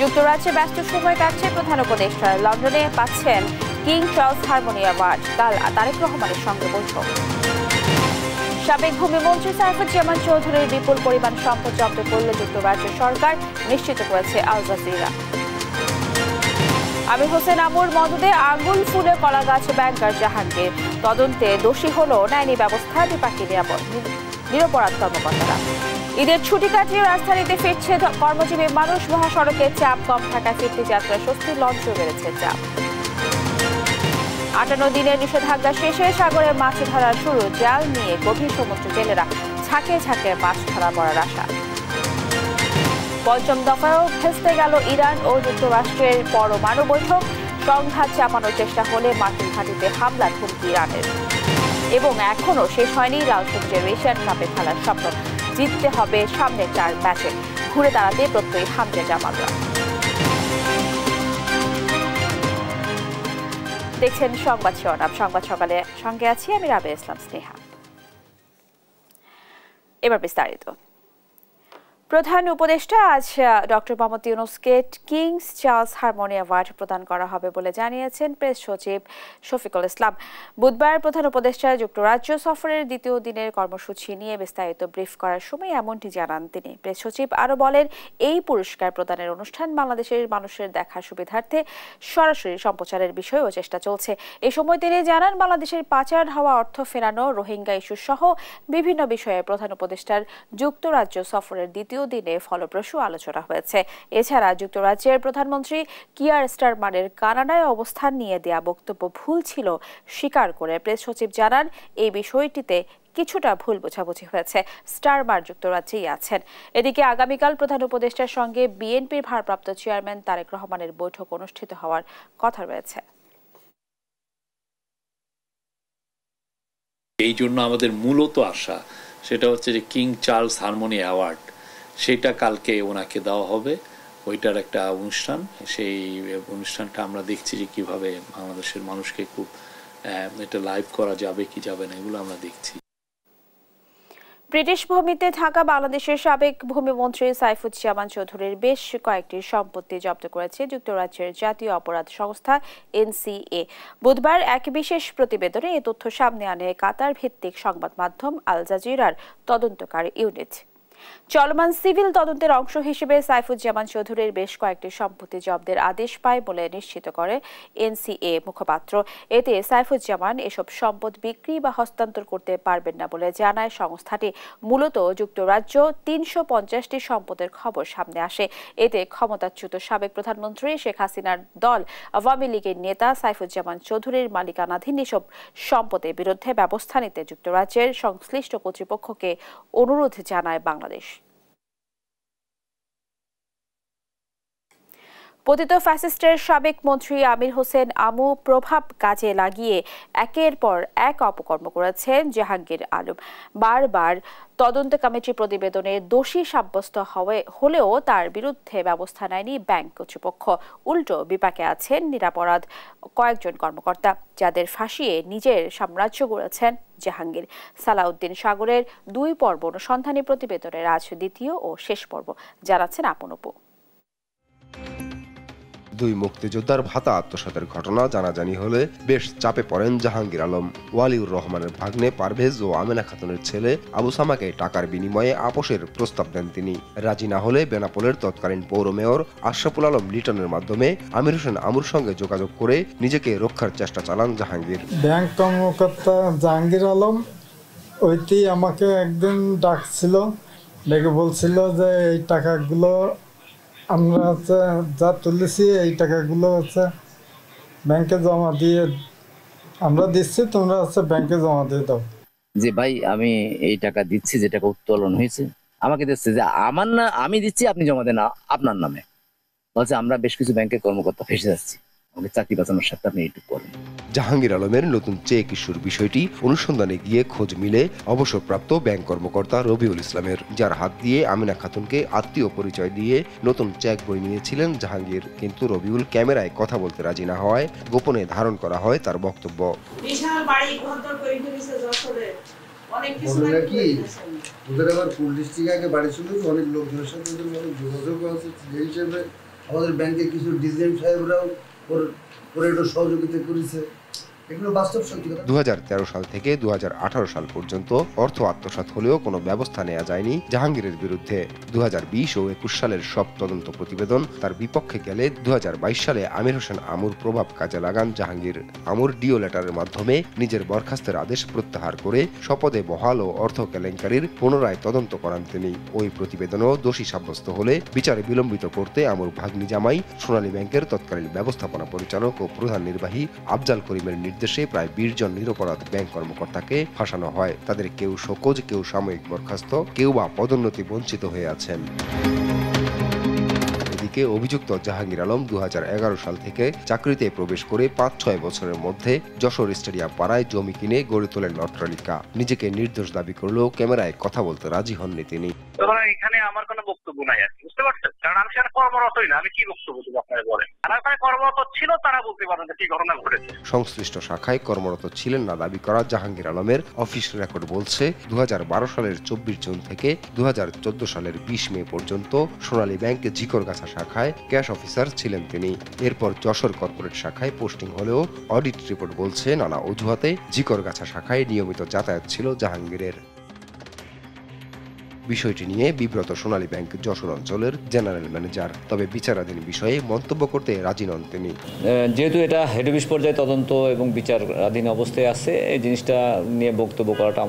যুক্তরাজ্যে ব্যস্ত সময় কাটছে প্রধান উপদেষ্টা। লন্ডনে পাচ্ছেন কিং চার্লস হারমোনি অ্যাওয়ার্ড। কাল তারেক রহমানের সঙ্গে বৈঠক। সাবেক ভূমিমন্ত্রী সাইফুজ্জামান চৌধুরীর বিপুল পরিমাণ সম্পদ জব্দ করল যুক্তরাজ্য সরকার, নিশ্চিত করেছে আল জাজিরা। আমির হোসেন আমুর মদদে আঙুল ফুলে কলা গাছ ব্যাংকার জাহাঙ্গীর। তদন্তে দোষী হল নেয়নি ব্যবস্থা বিপাকী নিরপরাধ কর্মকর্তারা। ঈদের ছুটি কাটিয়ে রাজধানীতে ফিরছে কর্মজীবী মানুষ। মহাসড়কে চাপ কম থাকায় ফিরতি যাত্রা স্বস্তির লঞ্চও বেড়েছে চাপ। 58 দিনের নিষেধাজ্ঞা শেষে সাগরে মাছ ধরা শুরু। জাল নিয়ে গভীর সমুদ্র জেলেরা ঝাঁকে ঝাঁকে মাছ ধরা পড়ার আশা। পঞ্চম দফায়ও ভেস্তে গেল ইরান ও যুক্তরাষ্ট্রের পরমাণু বৈঠক। সংঘাত চাপানোর চেষ্টা হলে মার্কিন ঘাঁটিতে হামলার হুমকি ইরানের। এবং এখনও শেষ হয়নি লাল সবুজের এশিয়ান কাপে খেলার স্বপ্ন। জিততে হবে সামনের 4 ম্যাচে। ঘুরে দাঁড়াতে প্রত্যয়ী হামজা জামালরা। দেখছেন সংবাদ শিরোনাম। সংবাদ সকালে সঙ্গে আছি আমি রাবেয়া ইসলাম স্নেহা। এবার বিস্তারিত। প্রধান উপদেষ্টা আজ ডক্টর মোহাম্মদ ইউনূসকে কিংস চার্লস হারমোনি অ্যাওয়ার্ড প্রদান করা হবে বলে জানিয়েছেন প্রেস সচিব শফিকুল ইসলাম। বুধবার প্রধান উপদেষ্টা যুক্তরাজ্য সফরের দ্বিতীয় দিনের কর্মসূচি নিয়ে বিস্তারিত ব্রিফ করার সময় এমনটি জানান তিনি। প্রেস সচিব আরও বলেন, এই পুরস্কার প্রদানের অনুষ্ঠান বাংলাদেশের মানুষের দেখার সুবিধার্থে সরাসরি সম্প্রচারের বিষয়েও চেষ্টা চলছে। এ সময় তিনি জানান, বাংলাদেশের পাচার হওয়া অর্থ ফেরানো, রোহিঙ্গা ইস্যু সহ বিভিন্ন বিষয়ে প্রধান উপদেষ্টার যুক্তরাজ্য সফরের দ্বিতীয় দিনে ফলপ্রসূ আলোচনা হয়েছে। এছাড়া যুক্তরাজ্যের প্রধানমন্ত্রী কিয়ার স্টারমারের কানাডায় অবস্থান নিয়ে দেয়া বক্তব্য ভুল ছিল স্বীকার করে প্রেস সচিব জানান, এই বিষয়টিতে কিছুটা ভুল বোঝাবুঝি হয়েছে। স্টারমার যুক্তরাজ্যেই আছেন। এদিকে আগামীকাল প্রধান উপদেষ্টার সঙ্গে বিএনপির ভারপ্রাপ্ত চেয়ারম্যান তারেক রহমানের বৈঠক অনুষ্ঠিত হওয়ার কথা রয়েছে। এই জন্য আমাদের মূলত আশা সেটা হচ্ছে যে কিং চার্লস হারমোনি অ্যাওয়ার্ড, সেটা কালকে ওনাকে দেওয়া হবে। ওইটার একটা অনুষ্ঠান, সেই অনুষ্ঠানটা আমরা দেখছি যে কিভাবে বাংলাদেশের মানুষকে খুব এটা লাইভ করা যাবে কি যাবে না, এগুলো আমরা দেখছি। ব্রিটিশ ভূমিতে থাকা বাংলাদেশের সাবেক ভূমিমন্ত্রী সাইফুজ্জামান চৌধুরীর বেশ কয়েকটি সম্পত্তি জব্দ করেছে যুক্তরাজ্যের জাতীয় অপরাধ সংস্থা NCA। বুধবার এক বিশেষ প্রতিবেদনে এ তথ্য সামনে আনে কাতার ভিত্তিক সংবাদ মাধ্যম আল জাজিরার তদন্তকারী ইউনিট। চলমান সিভিল তদন্তের অংশ হিসেবে সাইফুজ্জামান চৌধুরীর বেশ কয়েকটি সম্পত্তি জব্দের আদেশ পায় বলে নিশ্চিত করে NCA মুখপাত্র। এতে সাইফুজ্জামান এসব সম্পদ বিক্রি বা হস্তান্তর করতে পারবেন না বলে জানায় সংস্থাটি। মূলত যুক্তরাজ্য 350টি সম্পদের খবর সামনে আসে। এতে ক্ষমতাচ্যুত সাবেক প্রধানমন্ত্রী শেখ হাসিনার দল আওয়ামী লীগের নেতা সাইফুজ্জামান চৌধুরীর মালিকানাধীন এসব সম্পদের বিরুদ্ধে ব্যবস্থা নিতে যুক্তরাজ্যের সংশ্লিষ্ট কর্তৃপক্ষকে অনুরোধ জানায় বাংলাদেশ। পতিত ফ্যাসিস্টের সাবেক মন্ত্রী আমির হোসেন আমু প্রভাব কাজে লাগিয়ে একের পর এক অপকর্ম করেছেন জাহাঙ্গীর আলম। বারবার তদন্ত কমিটি প্রতিবেদনে দোষী সাব্যস্ত হলেও তার বিরুদ্ধে ব্যবস্থা নেয়নি ব্যাংক কর্তৃপক্ষ। উল্টো বিপাকে আছেন নিরাপরাধ কয়েকজন কর্মকর্তা, যাদের ফাঁসিয়ে নিজের সাম্রাজ্য গড়েছেন জাহাঙ্গীর। সালাউদ্দিন সাগরের 2 পর্ব অনুসন্ধানী প্রতিবেদনের আজ দ্বিতীয় ও শেষ পর্ব, জানাচ্ছেন আপন অপু। 2 মুক্তিযোদ্ধার ভাতা আত্মসাতের ঘটনা জানাজানি হলে বেশ চাপে পড়েন জাহাঙ্গীর আলম। ওয়ালিউর রহমানের ভাগ্নে পারভেজ ও আমেনা খাতুনের ছেলে আবু সামাকে টাকার বিনিময়ে আপোষের প্রস্তাব দেন তিনি। রাজি না হলে বেনাপোলের তৎকালীন পৌর মেয়র আশরাফুল আলম লিটনের মাধ্যমে আমির হোসেন আমুর সঙ্গে যোগাযোগ করে নিজেকে রক্ষার চেষ্টা চালান জাহাঙ্গীর। ব্যাংক কর্মকর্তা জাহাঙ্গীর আলম ওইটি আমাকে একদিন ডাকছিল, ডেকে বলছিল যে এই টাকাগুলো আমরা যা তুলেছি এই টাকাগুলো ব্যাংকে জমা দিয়ে আমরা দিচ্ছি, তোমরা ব্যাংকে জমা দিয়ে দাও। যে ভাই আমি এই টাকা দিচ্ছি, যে টাকা উত্তোলন হয়েছে আমাকে দিচ্ছে, যে আমার না আমি দিচ্ছি আপনি জমা দেন আপনার নামে। বলছে আমরা বেশ কিছু ব্যাংকের কর্মকর্তা ফেসে যাচ্ছি, আমাকে চাকরি বাঁচানোর সাথে আপনি এইটুকু করেন। জাহাঙ্গীর আলমের নতুন চেক ইস্যুর বিষয়টি অনুসন্ধানে গিয়ে খোঁজ মিলে অবসরপ্রাপ্ত ব্যাংক কর্মকর্তা রবিউল ইসলামের, যার হাত দিয়ে আমিনা খাতুনকে আত্মীয় পরিচয় দিয়ে নতুন চেক বই নিয়েছিলেন জাহাঙ্গীর। কিন্তু রবিউল ক্যামেরায় কথা বলতে রাজি না হওয়ায় গোপনে ধারণ করা হয় তার বক্তব্য। পুলিশ থেকে আগে বাড়ি ছিল, অনেক লোকজনের সাথে যোগাযোগ আছে, সেই হিসেবে আমাদের ব্যাংকের কিছু ডিজাইন সাহেবরাও ওর একটু সহযোগিতা করেছে। 2013 সাল থেকে 2018 সাল পর্যন্ত অর্থ আত্মসাৎ হলেও কোনো ব্যবস্থা নেওয়া যায়নি জাহাঙ্গীরের বিরুদ্ধে। 2020 ও 21 সালের সব তদন্ত প্রতিবেদন তার বিপক্ষে গেলে 2022 সালে আমির হোসেন আমুর প্রভাব কাজে লাগান জাহাঙ্গীর। আমুর ডিও লেটারের মাধ্যমে নিজের বরখাস্তের আদেশ প্রত্যাহার করে শপথে বহাল ও অর্থ কেলেঙ্কারির পুনরায় তদন্ত করান তিনি। ওই প্রতিবেদনও দোষী সাব্যস্ত হলে বিচারে বিলম্বিত করতে আমুর ভাগ্নি জামাই সোনালী ব্যাংকের তৎকালীন ব্যবস্থাপনা পরিচালক ও প্রধান নির্বাহী আফজাল করিমের নির্দেশে প্রায় 20 জন নিরপরাধ ব্যাংক কর্মকর্তাকে ফাঁসানো হয়। তাদের কেউ শোকজ, কেউ সাময়িক বরখাস্ত, কেউ বা পদোন্নতি বঞ্চিত হয়ে আছেন। এদিকে অভিযুক্ত জাহাঙ্গীর আলম 2011 সাল থেকে চাকরিতে প্রবেশ করে 5-6 বছরের মধ্যে যশোর স্টেডিয়াম পাড়ায় জমি কিনে গড়ে তোলেন অট্টালিকা। নিজেকে নির্দোষ দাবি করলেও ক্যামেরায় কথা বলতে রাজি হননি তিনি। এখানে আমার কোনো বক্তব্য নাই আর কি, বুঝতে পারছেন? কারণ আমি সেখানে কর্মরতই না, আমি কি বক্তব্য দেবো আপনারা বলেন? যারা ওখানে কর্মরত ছিল তারা বলতে পারবেন যে কি ঘটনা ঘটেছে। সংশ্লিষ্ট শাখায় কর্মরত ছিলেন না দাবি করা জাহাঙ্গীর আলমের অফিস রেকর্ড বলছে 2012 সালের 24 জুন থেকে 2014 সালের 20 মে পর্যন্ত সোনালী ব্যাংক ঝিকরগাছা শাখায় ক্যাশ অফিসার ছিলেন তিনি। এরপর যশোর কর্পোরেট শাখায় পোস্টিং হলেও অডিট রিপোর্ট বলছে নানা অজুহাতে ঝিকরগাছা শাখায় নিয়মিত যাতায়াত ছিল জাহাঙ্গীরের। বিষয়টি নিয়ে বিব্রত সোনালী ব্যাংক যশোর অঞ্চলের জেনারেল ম্যানেজার। তবে বিচারাধীন বিষয়ে মন্তব্য করতে রাজি নন তিনি। যেহেতু এটা হেড অফিস পর্যায়ে তদন্ত এবং বিচারাধীন অবস্থায় আছে, এই জিনিসটা নিয়ে বক্তব্য করাটা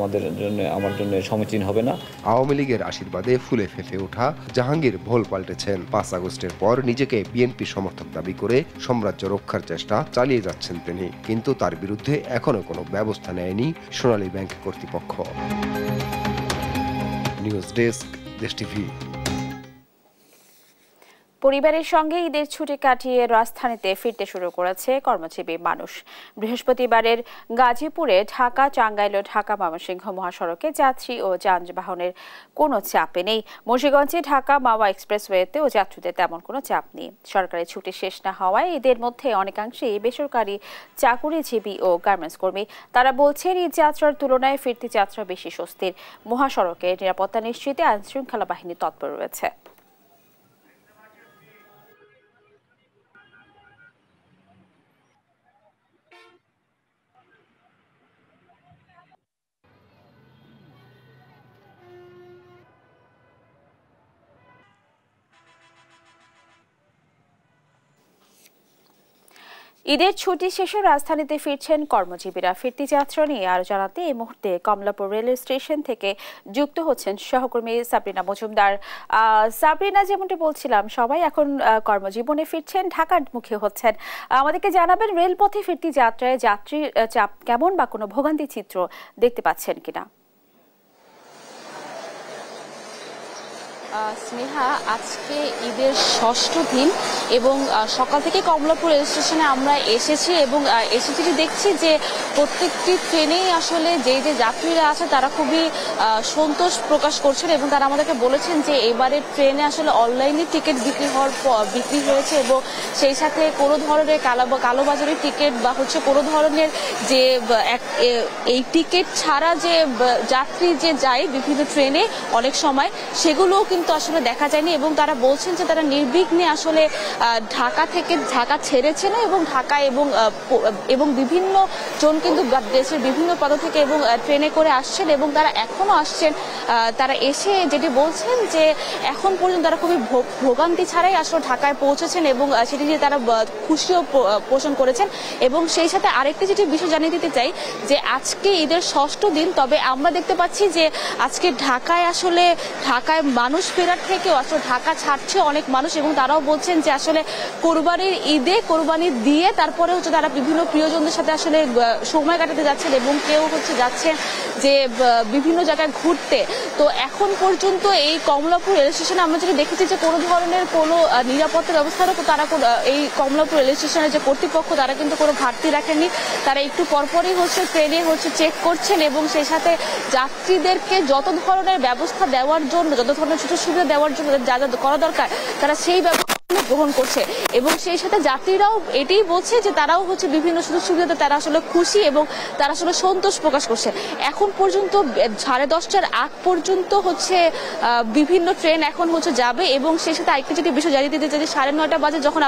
আমার জন্য সমীচীন হবে না। আওয়ামী লীগের আশীর্বাদে ফুলে ফেঁপে ওঠা জাহাঙ্গীর ভোল পাল্টেছেন। 5 আগস্টের পর নিজেকে বিএনপি সমর্থক দাবি করে সাম্রাজ্য রক্ষার চেষ্টা চালিয়ে যাচ্ছেন তিনি, কিন্তু তার বিরুদ্ধে এখনো কোনো ব্যবস্থা নেয়নি সোনালী ব্যাংক কর্তৃপক্ষ। নিউজ ডেস্ক, দেশ টিভি। পরিবারের সঙ্গে ঈদের ছুটি কাটিয়ে রাজধানীতে ফিরতে শুরু করেছে কর্মজীবী মানুষ। বৃহস্পতিবারের গাজীপুরে ঢাকা টাঙ্গাইল ও ঢাকা ময়মনসিংহ মহাসড়কে যাত্রী ও যানবাহনের কোনো চাপে নেই। মুন্সিগঞ্জে ঢাকা মাওয়া এক্সপ্রেসওয়েতেও যাত্রীদের তেমন কোনো চাপ নেই। সরকারি ছুটি শেষ না হওয়ায় ঈদের মধ্যে অনেকাংশেই বেসরকারি চাকুরিজীবী ও গার্মেন্টস কর্মী। তারা বলছেন ঈদ যাত্রার তুলনায় ফিরতি যাত্রা বেশি স্বস্তির। মহাসড়কে নিরাপত্তা নিশ্চিতে আইনশৃঙ্খলা বাহিনী তৎপর রয়েছে। ঈদের ছুটি শেষে রাজধানীতে ফিরছেন কর্মজীবীরা। ফিরতি যাত্রা নিয়ে আরো জানাতে এই মুহূর্তে কমলাপুর রেলওয়ে স্টেশন থেকে যুক্ত হচ্ছেন সহকর্মী সাবরিনা মজুমদার। সাবরিনা, যেমনটি বলছিলাম, সবাই এখন কর্মজীবনে ফিরছেন, ঢাকার মুখী হচ্ছেন। আমাদেরকে জানাবেন রেলপথে ফিরতি যাত্রায় যাত্রীর চাপ কেমন বা কোনো ভোগান্তি চিত্র দেখতে পাচ্ছেন কিনা? স্নেহা, আজকে ঈদের ষষ্ঠ দিন এবং সকাল থেকে কমলাপুর রেল স্টেশনে আমরা এসেছি এবং এসে যেটি দেখছি যে প্রত্যেকটি ট্রেনেই আসলে যে যাত্রীরা আছে তারা খুবই সন্তোষ প্রকাশ করছেন এবং তারা আমাদেরকে বলেছেন যে এবারের ট্রেনে আসলে অনলাইনে টিকিট বিক্রি হয়েছে এবং সেই সাথে কোনো ধরনের কালোবাজারি টিকিট বা কোনো ধরনের যে এই টিকিট ছাড়া যে যাত্রী যে যায় বিভিন্ন ট্রেনে অনেক সময় সেগুলোও কিন্তু আসলে দেখা যায়নি এবং তারা বলছেন যে তারা নির্বিঘ্নে আসলে ঢাকা ছেড়েছেন এবং ঢাকায় এবং বিভিন্ন জন কিন্তু দেশের বিভিন্ন প্রান্ত থেকে এবং ট্রেনে করে আসছেন এবং তারা এখনো আসছেন। তারা এসে যেটি বলছেন যে এখন পর্যন্ত তারা খুবই ভোগান্তি ছাড়াই আসলে ঢাকায় পৌঁছেছেন এবং সেটি নিয়ে তারা খুশিও পোষণ করেছেন। এবং সেই সাথে আরেকটি যেটি বিষয় জানিয়ে দিতে চাই যে আজকে ঈদের ষষ্ঠ দিন, তবে আমরা দেখতে পাচ্ছি যে আজকে ঢাকায় মানুষ ফেরার থেকেও আসলে ঢাকা ছাড়ছে অনেক মানুষ এবং তারাও বলছেন যে আসলে কোরবানির ঈদে কোরবানি দিয়ে তারপরে তারা বিভিন্ন প্রিয়জনদের সাথে আসলে সময় কাটাতে যাচ্ছেন এবং কেউ যাচ্ছেন যে বিভিন্ন জায়গায় ঘুরতে। তো এখন পর্যন্ত এই কমলাপুর রেল স্টেশনে আমরা যেটা দেখেছি যে কোনো ধরনের কোনো নিরাপত্তা ব্যবস্থারও তারা এই কমলাপুর রেল স্টেশনের যে কর্তৃপক্ষ তারা কিন্তু কোনো ঘাটতি রাখেননি। তারা একটু পরপরই ট্রেনে চেক করছেন এবং সেই সাথে যাত্রীদেরকে যত ধরনের ব্যবস্থা দেওয়ার জন্য, যত ধরনের সুযোগ সুবিধা দেওয়ার জন্য যা যা করা দরকার তারা সেই ব্যবস্থা গ্রহণ করছে এবং সেই সাথে যাত্রীরাও এটাই বলছে যে তারাও হচ্ছে বিভিন্ন সুযোগ সুবিধাতে তারা আসলে খুশি এবং তারা আসলে সন্তোষ প্রকাশ করছে। এখন পর্যন্ত 10:30টার আগ পর্যন্ত হচ্ছে বিভিন্ন ট্রেন এখন হচ্ছে যাবে এবং সেই সাথে আরেকটা যদি বিষয় জানিয়ে দিতে চাই যে 9:30 বাজে যখন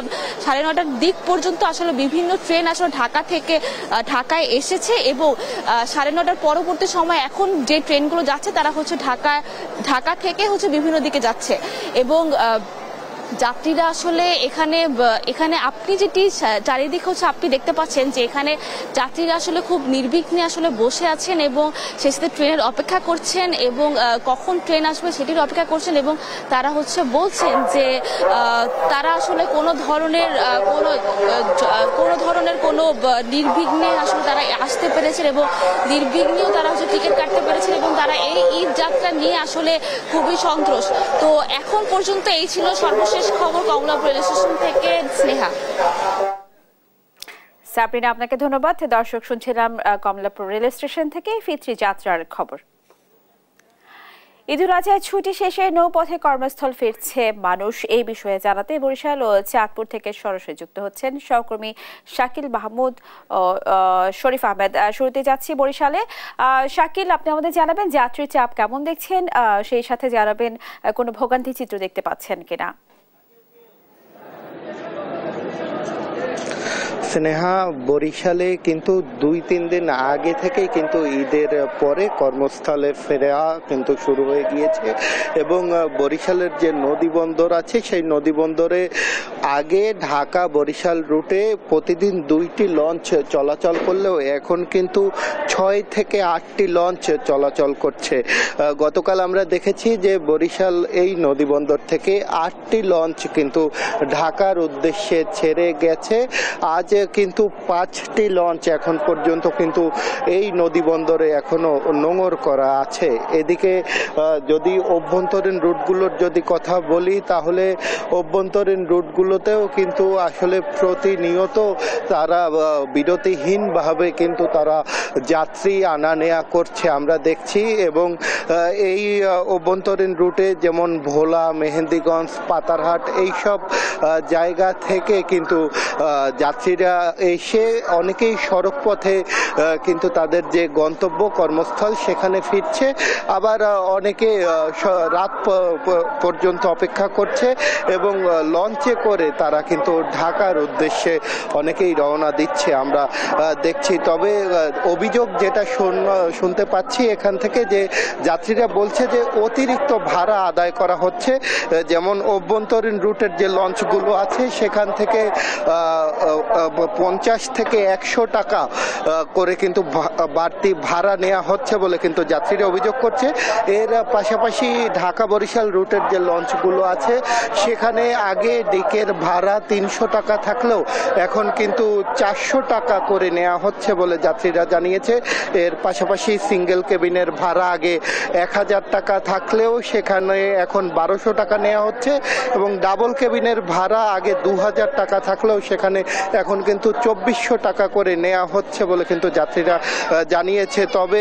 9:30টার দিক পর্যন্ত আসলে বিভিন্ন ট্রেন আসলে ঢাকা থেকে ঢাকায় এসেছে এবং 9:30টার পরবর্তী সময় এখন যে ট্রেনগুলো যাচ্ছে তারা হচ্ছে ঢাকা থেকে হচ্ছে বিভিন্ন দিকে যাচ্ছে এবং যাত্রীরা আসলে এখানে আপনি যেটি চারিদিকে হচ্ছে আপনি দেখতে পাচ্ছেন যে এখানে যাত্রীরা আসলে খুব নির্বিঘ্নে আসলে বসে আছেন এবং সেই সাথে ট্রেনের অপেক্ষা করছেন এবং কখন ট্রেন আসবে সেটির অপেক্ষা করছেন এবং তারা হচ্ছে বলছেন যে তারা আসলে কোনো ধরনের কোনো নির্বিঘ্নে আসলে তারা আসতে পেরেছেন এবং নির্বিঘ্নেও তারা হচ্ছে টিকিট কাটতে পেরেছেন এবং তারা এই ঈদ যাত্রা নিয়ে আসলে খুবই সন্তুষ্ট। তো এখন পর্যন্ত এই ছিল সর্বশেষ খবর কমলাপুর রেল স্টেশন থেকে। স্নেহা। সাবরিনা, আপনাকে ধন্যবাদ। দর্শক, শুনছিলাম কমলাপুর রেল স্টেশন থেকে ফিতরি যাত্রার খবর। ঈদুল আজহার ছুটি শেষে নৌপথে কর্মস্থল ফিরছে মানুষ। এই বিষয়ে জানাতে বরিশাল ও চাঁদপুর থেকে সরাসরি যুক্ত হচ্ছেন সহকর্মী শাকিল মাহমুদ ও শরীফ আহমেদ। শুরুতে যাচ্ছি বরিশালে। শাকিল, আপনি আমাদের জানাবেন যাত্রীর চাপ কেমন দেখছেন, সেই সাথে জানাবেন কোনো ভোগান্তি চিত্র দেখতে পাচ্ছেন কিনা। স্নেহা, বরিশালে কিন্তু 2-3 দিন আগে থেকেই কিন্তু ঈদের পরে কর্মস্থলে ফেরা কিন্তু শুরু হয়ে গিয়েছে এবং বরিশালের যে নদী বন্দর আছে সেই নদী বন্দরে আগে ঢাকা বরিশাল রুটে প্রতিদিন 2টি লঞ্চ চলাচল করলেও এখন কিন্তু 6 থেকে 8টি লঞ্চ চলাচল করছে। গতকাল আমরা দেখেছি যে বরিশাল এই নদী বন্দর থেকে 8টি লঞ্চ কিন্তু ঢাকার উদ্দেশ্যে ছেড়ে গেছে। আজ কিন্তু 5টি লঞ্চ এখন পর্যন্ত কিন্তু এই নদী বন্দরে এখনো নোঙর করা আছে। এদিকে যদি অভ্যন্তরীণ রুটগুলোর যদি কথা বলি তাহলে অভ্যন্তরীণ রুটগুলোতেও কিন্তু আসলে প্রতিনিয়ত তারা বিরতিহীনভাবে কিন্তু তারা যাত্রী আনা নেয়া করছে আমরা দেখছি এবং এই অভ্যন্তরীণ রুটে যেমন ভোলা, মেহেন্দিগঞ্জ, পাতারহাট এইসব জায়গা থেকে কিন্তু যাত্রীরা এসে অনেকেই সড়ক পথে কিন্তু তাদের যে গন্তব্য কর্মস্থল সেখানে ফিরছে, আবার অনেকে রাত পর্যন্ত অপেক্ষা করছে এবং লঞ্চে করে তারা কিন্তু ঢাকার উদ্দেশ্যে অনেকেই রওনা দিচ্ছে আমরা দেখছি। তবে অভিযোগ যেটা শুনতে পাচ্ছি এখান থেকে যে যাত্রীরা বলছে যে অতিরিক্ত ভাড়া আদায় করা হচ্ছে। যেমন অভ্যন্তরীণ রুটের যে লঞ্চগুলো আছে সেখান থেকে 50 থেকে 100 টাকা করে কিন্তু বাড়তি ভাড়া নেওয়া হচ্ছে বলে কিন্তু যাত্রীরা অভিযোগ করছে। এর পাশাপাশি ঢাকা বরিশাল রুটের যে লঞ্চগুলো আছে সেখানে আগে ডেকের ভাড়া 300 টাকা থাকলেও এখন কিন্তু 400 টাকা করে নেওয়া হচ্ছে বলে যাত্রীরা জানিয়েছে। এর পাশাপাশি সিঙ্গেল কেবিনের ভাড়া আগে 1000 টাকা থাকলেও সেখানে এখন 1200 টাকা নেওয়া হচ্ছে এবং ডাবল কেবিনের ভাড়া আগে 2000 টাকা থাকলেও সেখানে এখন কিন্তু 2400 টাকা করে নেওয়া হচ্ছে বলে কিন্তু যাত্রীরা জানিয়েছে। তবে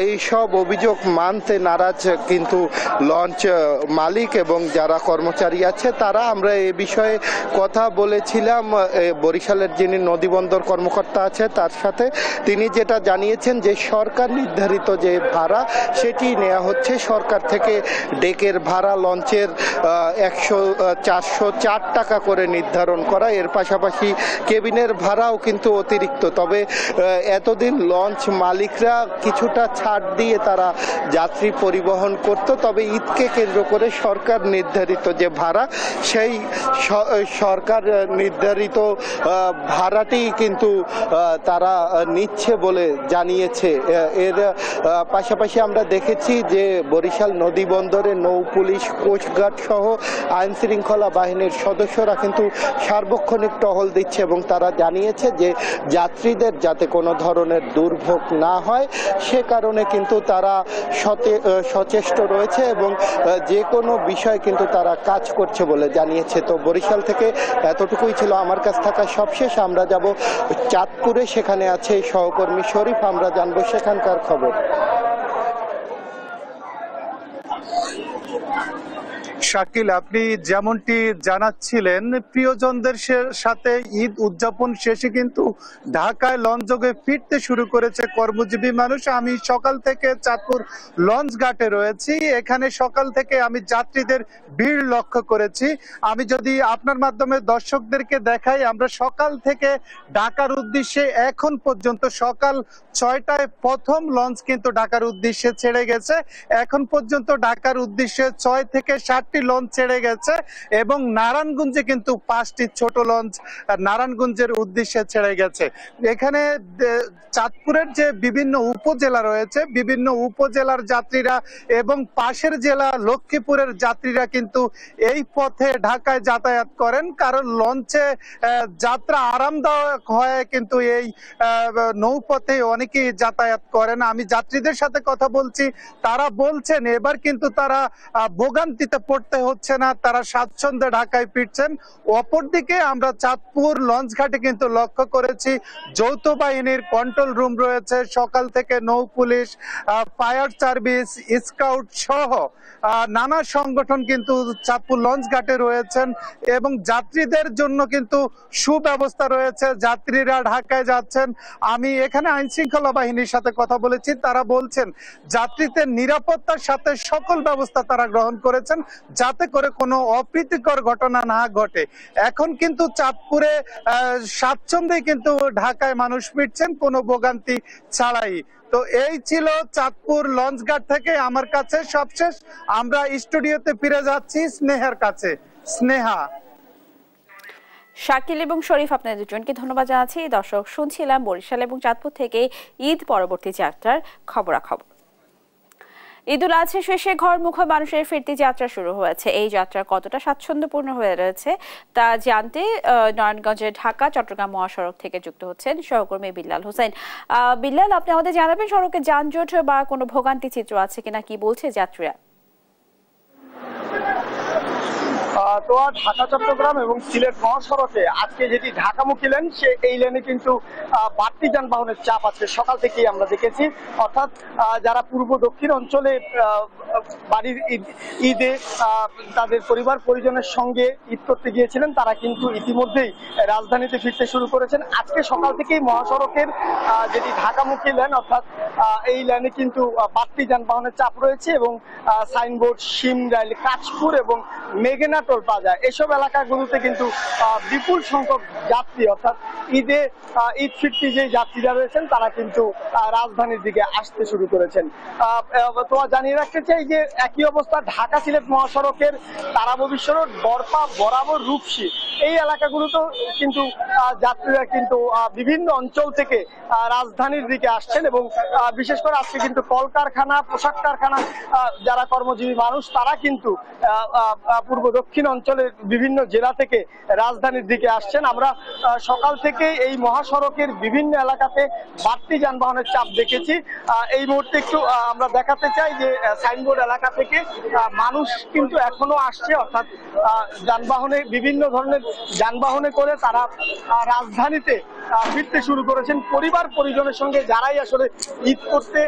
এই সব অভিযোগ মানতে নারাজ কিন্তু লঞ্চ মালিক এবং যারা কর্মচারী আছে তারা। আমরা এ বিষয়ে কথা বলেছিলাম বরিশালের যিনি নদীবন্দর কর্মকর্তা আছে তার সাথে। তিনি যেটা জানিয়েছেন যে সরকার নির্ধারিত যে ভাড়া সেটি নেওয়া হচ্ছে সরকার থেকে। ডেকের ভাড়া লঞ্চের 404 টাকা করে নির্ধারণ করা। এর পাশাপাশি কেবিনের ভাড়াও কিন্তু অতিরিক্ত। তবে এতদিন লঞ্চ মালিকরা কিছুটা ছাড় দিয়ে তারা যাত্রী পরিবহন করত, তবে ঈদকে কেন্দ্র করে সরকার নির্ধারিত যে ভাড়া সেই সরকার নির্ধারিত ভাড়াটি কিন্তু তারা নিচ্ছে বলে জানিয়েছে। এর পাশাপাশি আমরা দেখেছি যে বরিশাল নদী বন্দরে নৌ পুলিশ, কোস্টগার্ড সহ আইন শৃঙ্খলা বাহিনীর সদস্যরা কিন্তু সার্বক্ষণিক টহল দিচ্ছে এবং তারা জানিয়েছে যে যাত্রীদের যাতে কোনো ধরনের দুর্ভোগ না হয় সে কারণে কিন্তু তারা সচেষ্ট রয়েছে এবং যে কোনো বিষয় কিন্তু তারা কাজ করছে বলে জানিয়েছে। তো বরিশাল থেকে এতটুকুই ছিল আমার কাছ থাকা সবশেষ। আমরা যাব চাঁদপুরে, সেখানে আছে সহকর্মী শরীফ, আমরা জানবো সেখানকার খবর। শাকিল, আপনি যেমনটি জানাচ্ছিলেন, প্রিয়জনদের সাথে ঈদ উদযাপন শেষে কিন্তু ঢাকায় লঞ্চযোগে ফিরতে শুরু করেছে কর্মজীবী মানুষ। আমি সকাল থেকে চাঁদপুর লঞ্চ ঘাটে রয়েছি। এখানে সকাল থেকে আমি যাত্রীদের ভিড় লক্ষ্য করেছি। আমি যদি আপনার মাধ্যমে দর্শকদেরকে দেখাই, আমরা সকাল থেকে ঢাকার উদ্দেশ্যে এখন পর্যন্ত সকাল 6টায় প্রথম লঞ্চ কিন্তু ঢাকার উদ্দেশ্যে ছেড়ে গেছে। এখন পর্যন্ত ঢাকার উদ্দেশ্যে 6 থেকে 7টি লঞ্চ ছেড়ে গেছে এবং নারায়ণগঞ্জে কিন্তু 5টি ছোট লঞ্চ নারায়ণগঞ্জের উদ্দেশ্যে ছেড়ে গেছে। এখানে চাঁদপুরের যে বিভিন্ন উপজেলা রয়েছে, বিভিন্ন উপজেলার যাত্রীরা এবং পাশের জেলা লক্ষ্মীপুরের যাত্রীরা কিন্তু এই পথে ঢাকায় যাতায়াত করেন, কারণ লঞ্চে যাত্রা আরামদায়ক হয় কিন্তু এই নৌপথে অনেকেই যাতায়াত করেন। আমি যাত্রীদের সাথে কথা বলছি, তারা বলছেন এবার কিন্তু তারা ভোগান্তিতে পড়তে হচ্ছে না, তারা স্বাচ্ছন্দ্যে ঢাকায় ফিরছেন। অপরদিকে আমরা চাঁদপুর লঞ্চ ঘাটে কিন্তু লক্ষ্য করেছি যৌথ বাহিনীর কন্ট্রোল রুম রয়েছে। সকাল থেকে নৌ পুলিশ, ফায়ার সার্ভিস, স্কাউট সহ নানা সংগঠন কিন্তু চাঁদপুর লঞ্চ ঘাটে রয়েছেন এবং যাত্রীদের জন্য কিন্তু সুব্যবস্থা রয়েছে। যাত্রীরা ঢাকায় যাচ্ছেন। আমি এখানে আইন শৃঙ্খলা বাহিনীর সাথে কথা বলেছি, তারা বলছেন যাত্রীদের নিরাপত্তার সাথে সকল ব্যবস্থা তারা গ্রহণ করেছেন যাতে করে কোনো অপ্রীতিকর ঘটনা না ঘটে। এখন কিন্তু চাঁদপুরে স্বাচ্ছন্দ্যে কিন্তু ঢাকায় মানুষ ফিরছেন কোনো ভোগান্তি ছাড়াই। তো এই ছিল চাঁদপুর লঞ্চঘাট থেকে আমার কাছে সবশেষ। আমরা স্টুডিওতে ফিরে যাচ্ছি স্নেহার কাছে। স্নেহা। শাকিল এবং শরীফ, আপনাদের দুজনকে ধন্যবাদ জানাচ্ছি। দর্শক, শুনছিলাম বরিশাল এবং চাঁদপুর থেকে ঈদ পরবর্তী যাত্রার খবরাখবর। ঈদুল আজহা শেষে ঘরমুখী মানুষের ফিরতি যাত্রা শুরু হয়েছে। এই যাত্রা কতটা স্বাচ্ছন্দ্যপূর্ণ হয়ে রয়েছে তা জানতে নারায়ণগঞ্জের ঢাকা চট্টগ্রাম মহাসড়ক থেকে যুক্ত হচ্ছেন সহকর্মী বিল্লাল হোসেন। বিল্লাল, আপনি আমাদের জানাবেন সড়কে যানজট বা কোনো ভোগান্তি চিত্র আছে কিনা, কি বলছে যাত্রীরা? তো ঢাকা চট্টগ্রাম এবং সিলেট মহাসড়কে আজকে যেটি ঢাকামুখী লেন, এই লেনে কিন্তু বাড়তি যানবাহনের চাপ আছে। সকাল থেকেই আমরা দেখেছি, অর্থাৎ যারা পূর্ব দক্ষিণ অঞ্চলে বাড়ির ঈদে তাদের পরিবার পরিজনের সঙ্গে ঈদ করতে গিয়েছিলেন, তারা কিন্তু ইতিমধ্যেই রাজধানীতে ফিরতে শুরু করেছেন। আজকে সকাল থেকেই মহাসড়কের যেটি ঢাকামুখী লেন, অর্থাৎ এই লেনে কিন্তু বাড়তি যানবাহনের চাপ রয়েছে এবং সাইনবোর্ড, শিমরাইল, কাঁচপুর এবং মেঘনা টোল প্লাজা এসব এলাকাগুলোতে কিন্তু বিপুল সংখ্যক যাত্রী, অর্থাৎ ঈদে ঈদ ফিরতি যে যাত্রীরা রয়েছেন তারা কিন্তু রাজধানীর দিকে আসতে শুরু করেছেন। তো জানিয়ে রাখতে চাই যে একই অবস্থা ঢাকা সিলেট মহাসড়কের তারাববী সড়ক, বরপা বরাবর রূপসী এই এলাকাগুলোতেও কিন্তু যাত্রীরা কিন্তু বিভিন্ন অঞ্চল থেকে রাজধানীর দিকে আসছেন এবং বিশেষ করে আজকে কিন্তু কলকারখানা, পোশাক কারখানা যারা কর্মজীবী মানুষ তারা কিন্তু পূর্ব দক্ষিণ অঞ্চলের বিভিন্ন জেলা থেকে রাজধানীর দিকে আসছেন। আমরা সকাল থেকে এই মহাসড়কের বিভিন্ন এলাকাতে বাড়তি যানবাহনের চাপ দেখেছি। এই মুহূর্তে একটু আমরা দেখাতে চাই যে সাইনবোর্ড এলাকা থেকে মানুষ কিন্তু এখনো আসছে, অর্থাৎ যানবাহনে বিভিন্ন ধরনের যানবাহনে করে তারা রাজধানীতে ফিরতে শুরু করেছেন। পরিবার পরিজনের সঙ্গে যারাই আসলে ঈদ করতে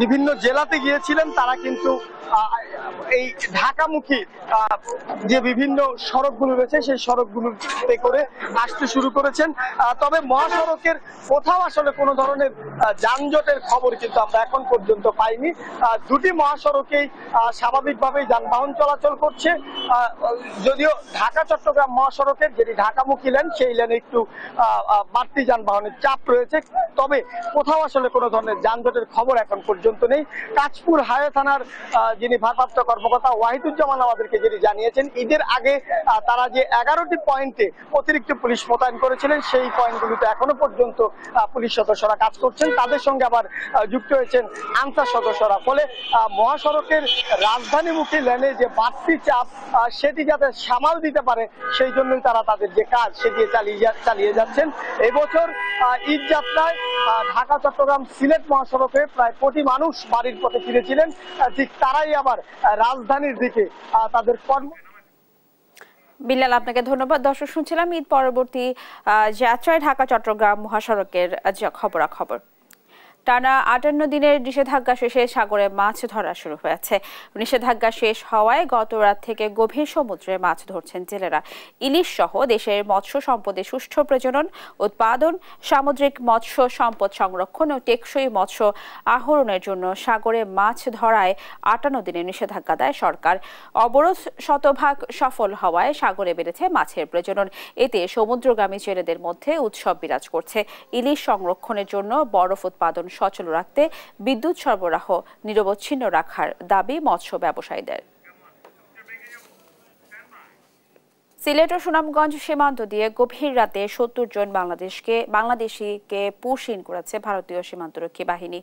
বিভিন্ন জেলাতে গিয়েছিলেন তারা কিন্তু এই ঢাকামুখী যে বিভিন্ন সড়কগুলো রয়েছে সেই সড়কগুলোতে করে আসতে শুরু করেছেন। তবে মহাসড়কের কোথাও আসলে কোনো ধরনের যানজটের খবর কিন্তু আমরা এখন পর্যন্ত পাইনি। দুটি মহাসড়কেই স্বাভাবিকভাবেই যানবাহন চলাচল করছে, যদিও ঢাকা চট্টগ্রাম মহাসড়কের যেটি ঢাকামুখী লেন সেই লেনে একটু বাড়তি যানবাহনের চাপ রয়েছে, তবে কোথাও আসলে কোনো ধরনের যানজটের খবর এখন পর্যন্ত নেই। কাঁচপুর হাইওয়ে থানার যিনি ভারপ্রাপ্ত কর্মকর্তা ওয়াহিদুজ্জামান আমাদেরকে যেটি জানিয়েছেন, ঈদের আগে তারা যে 11টি পয়েন্টে অতিরিক্ত পুলিশ মোতায়েন করেছিলেন সেই পয়েন্টগুলিতে এখনো পর্যন্ত পুলিশ সদস্যরা কাজ করছেন, তাদের সঙ্গে আবার যুক্ত হয়েছেন আনসার সদস্যরা। ফলে মহাসড়কের রাজধানীমুখী লেনে যে বাড়তি চাপ সেটি যাতে সামাল দিতে পারে সেই জন্যই তারা তাদের যে কাজ সেটি চালিয়ে যাচ্ছেন। এবছর ঈদ যাত্রায় ঢাকা চট্টগ্রাম সিলেট মহাসড়কে প্রায় কোটি মানুষ বাড়ির পথে ফিরেছিলেন, ঠিক তারাই আবার রাজধানীর দিকে তাদের কর্ম। বিল্লাল, আপনাকে ধন্যবাদ। দর্শক, শুনছিলাম ঈদ পরবর্তী যাত্রায় ঢাকা চট্টগ্রাম মহাসড়কের খবরাখবর। টানা 58 দিনের নিষেধাজ্ঞা শেষে সাগরে মাছ ধরা শুরু হয়েছে। নিষেধাজ্ঞা শেষ হওয়ায় গত রাত থেকে গভীর সমুদ্রে মাছ ধরছেন জেলেরা। ইলিশ সহ দেশের মৎস্য সম্পদে সুষ্ঠু প্রজনন, উৎপাদন, সামুদ্রিক মৎস্য সম্পদ সংরক্ষণ ও টেকসই মৎস্য আহরণের জন্য সাগরে মাছ ধরায় 58 দিনের নিষেধাজ্ঞা দেয় সরকার। অবরোধ শতভাগ সফল হওয়ায় সাগরে বেড়েছে মাছের প্রজনন। এতে সমুদ্রগামী জেলেদের মধ্যে উৎসব বিরাজ করছে। ইলিশ সংরক্ষণের জন্য বরফ উৎপাদন সচল রাখতে বিদ্যুৎ সরবরাহ নিরবচ্ছিন্ন রাখার দাবি মৎস্য ব্যবসায়ীদের। সিলেট ও সুনামগঞ্জ সীমান্ত দিয়ে গভীর রাতে 70 জন বাংলাদেশিকে পুশিন করেছে ভারতীয় সীমান্তরক্ষী বাহিনী।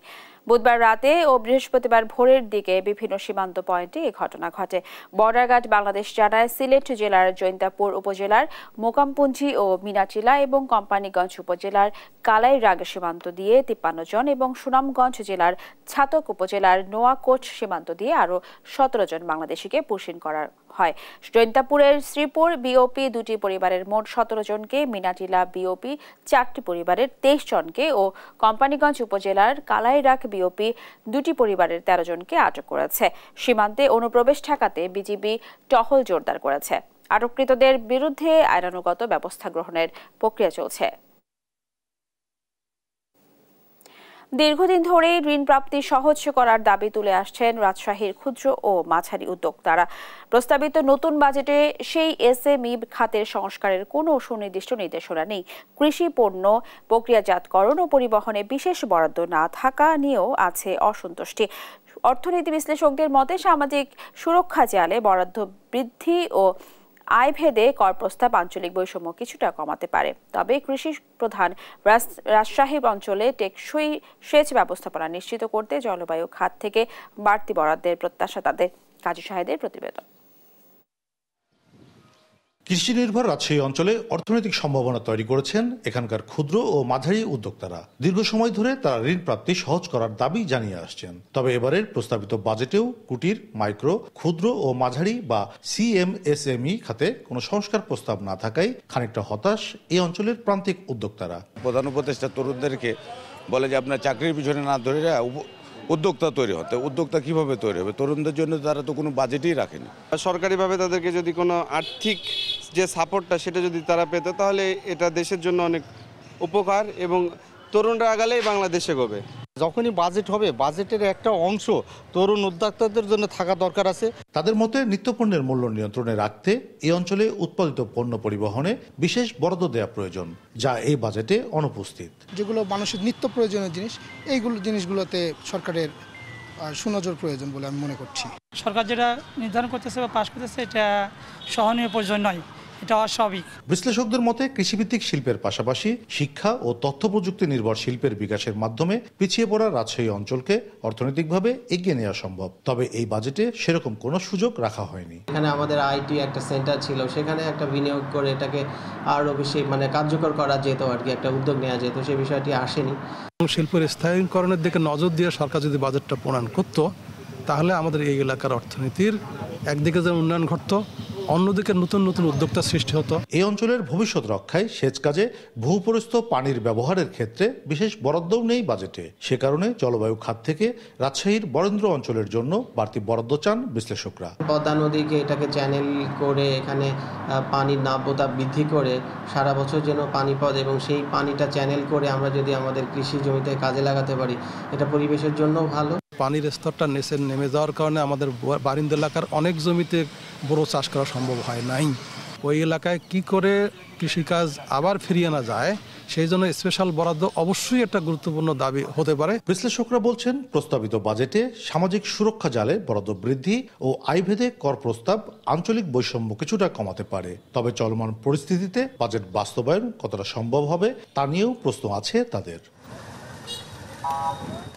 বুধবার রাতে ও বৃহস্পতিবার ভোরের দিকে বিভিন্ন সীমান্ত পয়েন্টে এই ঘটনা ঘটে। বর্ডার গার্ড বাংলাদেশ জানায়, সিলেট জেলার জৈন্তাপুর উপজেলার মোকামপুঞ্জি ও মিনাচিলা এবং কোম্পানীগঞ্জ উপজেলার কালাইরাগ সীমান্ত দিয়ে 53 জন এবং সুনামগঞ্জ জেলার ছাতক উপজেলার নোয়াকোট সীমান্ত দিয়ে আরও 17 জন বাংলাদেশিকে পুশিন করা হয়। জৈন্তাপুরের শ্রীপুর বিওপি 2টি পরিবারের মোট 17 জনকে, মিনাটিলা বিওপি 4টি পরিবারের 23 জনকে ও কোম্পানীগঞ্জ উপজেলার কালাইরাগ বিওপি 2টি পরিবারের 13 জনকে আটক করেছে। সীমান্তে অনুপ্রবেশ ঠেকাতে বিজিবি টহল জোরদার করেছে। আটককৃতদের বিরুদ্ধে আইনানুগত ব্যবস্থা গ্রহণের প্রক্রিয়া চলছে। দীর্ঘদিন ধরে ঋণ প্রাপ্তি সহজ করার দাবি তুলে আসছেন রাজশাহীর ক্ষুদ্র ও মাঝারি উদ্যোক্তারা। প্রস্তাবিত নতুন বাজেটে সেই এসএমই খাতের সংস্কারের কোনো সুনির্দিষ্ট নির্দেশনা নেই। কৃষি পণ্য প্রক্রিয়াজাতকরণ ও পরিবহনে বিশেষ বরাদ্দ না থাকা নিয়েও আছে অসন্তুষ্টি। অর্থনীতি বিশ্লেষকদের মতে সামাজিক সুরক্ষা জালে বরাদ্দ বৃদ্ধি ও আয় ভেদে কর প্রস্তাব আঞ্চলিক বৈষম্য কিছুটা কমাতে পারে। তবে কৃষি প্রধান রাজশাহী অঞ্চলে টেকসই সেচ ব্যবস্থাপনা নিশ্চিত করতে জলবায়ু খাত থেকে বাড়তি বরাদ্দের প্রত্যাশা তাদের। কাজী শাহেদের প্রতিবেদন। কৃষি নির্ভর রাজশাহী অঞ্চলে অর্থনৈতিক সম্ভাবনা তৈরি করেছেন এখানকার ক্ষুদ্র ও মাঝারি উদ্যোক্তারা। দীর্ঘ সময় ধরে তারা ঋণ প্রাপ্তি সহজ করার দাবি জানিয়ে আসছেন। তবে এবারের প্রস্তাবিত বাজেটেও কুটির, মাইক্রো, ক্ষুদ্র ও মাঝারি বা সিএমএসএমই খাতে কোনো সংস্কার প্রস্তাব না থাকায় খানিকটা হতাশ এই অঞ্চলের প্রান্তিক উদ্যোক্তারা। প্রধান উপদেষ্টা তরুণদেরকে বলে যে আপনার চাকরির পিছনে না ধরে উদ্যোক্তা তৈরি হতে। উদ্যোক্তা কিভাবে তৈরি হবে? তরুণদের জন্য তারা তো কোনো বাজেটই রাখেনি। সরকারিভাবে তাদেরকে যদি কোনো আর্থিক যে সাপোর্টটা সেটা যদি তারা পেত তাহলে এটা দেশের জন্য অনেক উপকার এবং তরুণরা আগালেই বাংলাদেশে গবে। যখনই বাজেট হবে বাজেটের একটা অংশ তরুণ উদ্যোক্তাদের জন্য থাকা দরকার আছে। তাদের মতে নিত্যপণ্যের মূল্য নিয়ন্ত্রণে রাখতে এই অঞ্চলে উৎপাদিত পণ্য পরিবহনে বিশেষ বরাদ্দ দেওয়া প্রয়োজন, যা এই বাজেটে অনুপস্থিত। যেগুলো মানুষের নিত্য প্রয়োজনীয় জিনিস, এইগুলো জিনিসগুলোতে সরকারের সুনজর প্রয়োজন বলে আমি মনে করছি। সরকার যেটা নির্ধারণ করতেছে বা পাশ করতেছে এটা সহনীয় প্রয়োজন নয়, এটা অস্বাভাবিক। বিশ্লেষকদের মতে কৃষিভিত্তিক শিল্পের পাশাপাশি শিক্ষা ও তথ্য প্রযুক্তি নির্ভর শিল্পের বিকাশের মাধ্যমে পিছিয়ে পড়া রাজশাহী অঞ্চলকে অর্থনৈতিকভাবে এগিয়ে নেওয়া সম্ভব। তবে এই বাজেটে সেরকম কোনো সুযোগ রাখা হয়নি। এখানে আমাদের আইটি একটা সেন্টার ছিল, সেখানে একটা বিনিয়োগ করে এটাকে আরও বেশি কার্যকর করা যেত আর কি, একটা উদ্যোগ নেওয়া যেত, সেই বিষয়টি আসেনি। শিল্পের স্থায়ীকরণের দিকে নজর দিয়ে সরকার যদি বাজেটটা প্রণয়ন করতো তাহলে আমাদের এই এলাকার অর্থনীতির একদিকে যেমন উন্নয়ন ঘটতো, অন্যদিকে নতুন নতুন উদ্যোক্তা সৃষ্টি হতো। এই অঞ্চলের ভবিষ্যৎ রক্ষায় সেচ কাজে ভূপরিস্থ পানির ব্যবহারের ক্ষেত্রে বিশেষ বরাদ্দও নেই বাজেটে। সে কারণে জলবায়ু খাত থেকে রাজশাহীর বরেন্দ্র অঞ্চলের জন্য বাড়তি বরাদ্দ চান বিশ্লেষকরা। পদ্মা নদীকে এটাকে চ্যানেল করে এখানে পানির নাব্যতা বৃদ্ধি করে সারা বছর যেন পানি পড়ে এবং সেই পানিটা চ্যানেল করে আমরা যদি আমাদের কৃষি জমিতে কাজে লাগাতে পারি, এটা পরিবেশের জন্য ভালো। পানির স্তরটা নিচে নেমে যাওয়ার কারণে আমাদের বারিন্দা এলাকার অনেক জমিতে বড় চাষ করা সম্ভব হয় নাই। ওই এলাকায় কি করে কৃষিকাজ আবার ফিরিয়ে আনা যায় সেই জন্য স্পেশাল বরাদ্দ অবশ্যই একটা গুরুত্বপূর্ণ দাবি হতে পারে। বিশ্লেষকরা বলছেন প্রস্তাবিত বাজেটে সামাজিক সুরক্ষা জালে বরাদ্দ বৃদ্ধি ও আয়ভেদে কর প্রস্তাব আঞ্চলিক বৈষম্য কিছুটা কমাতে পারে। তবে চলমান পরিস্থিতিতে বাজেট বাস্তবায়ন কতটা সম্ভব হবে তা নিয়েও প্রশ্ন আছে তাদের।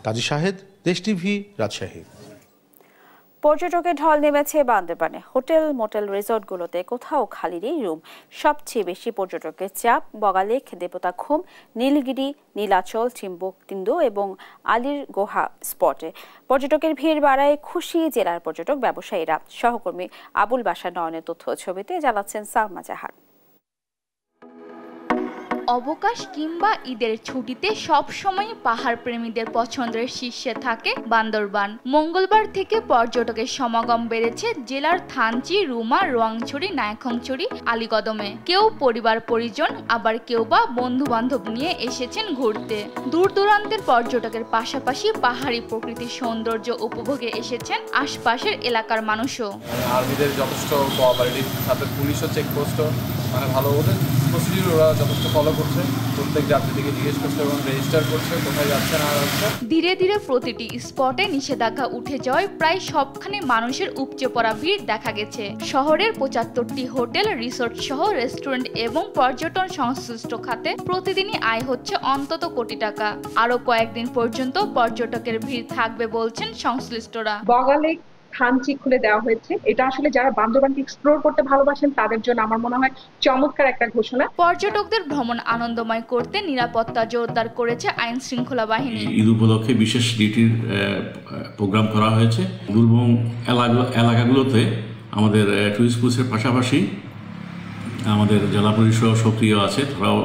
কাজী শাহেদ, দেশ টিভি, রাজশাহী। পর্যটকের ঢল নেমেছে বান্দরবানে। হোটেল, মোটেল, রিসোর্টগুলোতে কোথাও খালি নেই রুম। সবচেয়ে বেশি পর্যটকের চাপ বগালেক, দেবতাখুম, নীলগিরি, নীলাচল, চিম্বুকতিন্দু এবং আলীর গোহা স্পটে। পর্যটকের ভিড় বাড়ায় খুশি জেলার পর্যটক ব্যবসায়ীরা। সহকর্মী আবুল বাশার নয়নের তথ্য ছবিতে জানাচ্ছেন সালমা জাহান। অবকাশ কিংবা ঈদের ছুটিতে সবসময় পাহাড় প্রেমীদের পছন্দের শীর্ষে থাকে বান্দরবান। মঙ্গলবার থেকে পর্যটকের সমাগম বেড়েছে জেলার থানচি, রুমা, রোয়াংছড়ি, নায়খংছড়ি, আলীকদমে। কেউ পরিবার পরিজন, আবার কেউ বা বন্ধু বান্ধব নিয়ে এসেছেন ঘুরতে। দূর দূরান্তের পর্যটকের পাশাপাশি পাহাড়ি প্রকৃতির সৌন্দর্য উপভোগে এসেছেন আশপাশের এলাকার মানুষও। আর্মিদের যথেষ্ট কোঅপারেটিভ, সাথে পুলিশও চেকপোস্টও ভালো, ওদের প্রসিডিউর ওরা যথেষ্ট ফলো করছে। প্রত্যেক যাত্রীকে জিজ্ঞেস করছে এবং রেজিস্টার করছে কোথায় যাচ্ছে না যাচ্ছে। ধীরে ধীরে প্রতিটি স্পটে নিষেধাজ্ঞা উঠে যাওয়ায় প্রায় সবখানে মানুষের উপচে পড়া ভিড় দেখা গেছে। শহরের 75টি হোটেল, রিসোর্ট সহ রেস্টুরেন্ট এবং পর্যটন সংশ্লিষ্ট খাতে প্রতিদিনই আয় হচ্ছে অন্তত কোটি টাকা। আরো কয়েকদিন পর্যন্ত পর্যটকের ভিড় থাকবে বলছেন সংশ্লিষ্টরা। বগালে থানচি খুলে দেওয়া হয়েছে, এটা আসলে যারা বান্দরবানকে এক্সপ্লোর করতে ভালোবাসেন তাদের জন্য আমার মনে হয় চমৎকার একটা ঘোষণা। পর্যটকদের ভ্রমণ আনন্দময় করতে নিরাপত্তা জোরদার করেছে আইন শৃঙ্খলা বাহিনী। ঈদ উপলক্ষে বিশেষ ডিউটির প্রোগ্রাম করা হয়েছে। দুর্গম এলাকাগুলোতে আমাদের টুরিস্ট পুলিশের পাশাপাশি আমাদের জেলা পরিষদ সক্রিয় আছে, তারাও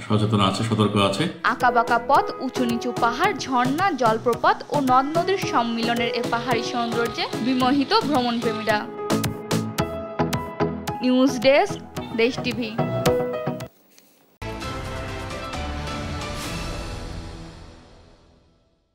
সচেতন আছে, সতর্ক আছে। আঁকাবাঁকা পথ, উঁচু নিচু পাহাড়, ঝর্ণা, জলপ্রপাত ও নদ নদীর সম্মিলনের এ পাহাড়ি সৌন্দর্যে বিমোহিত ভ্রমণপ্রেমীরা। নিউজ ডেস্ক, দেশ টিভি।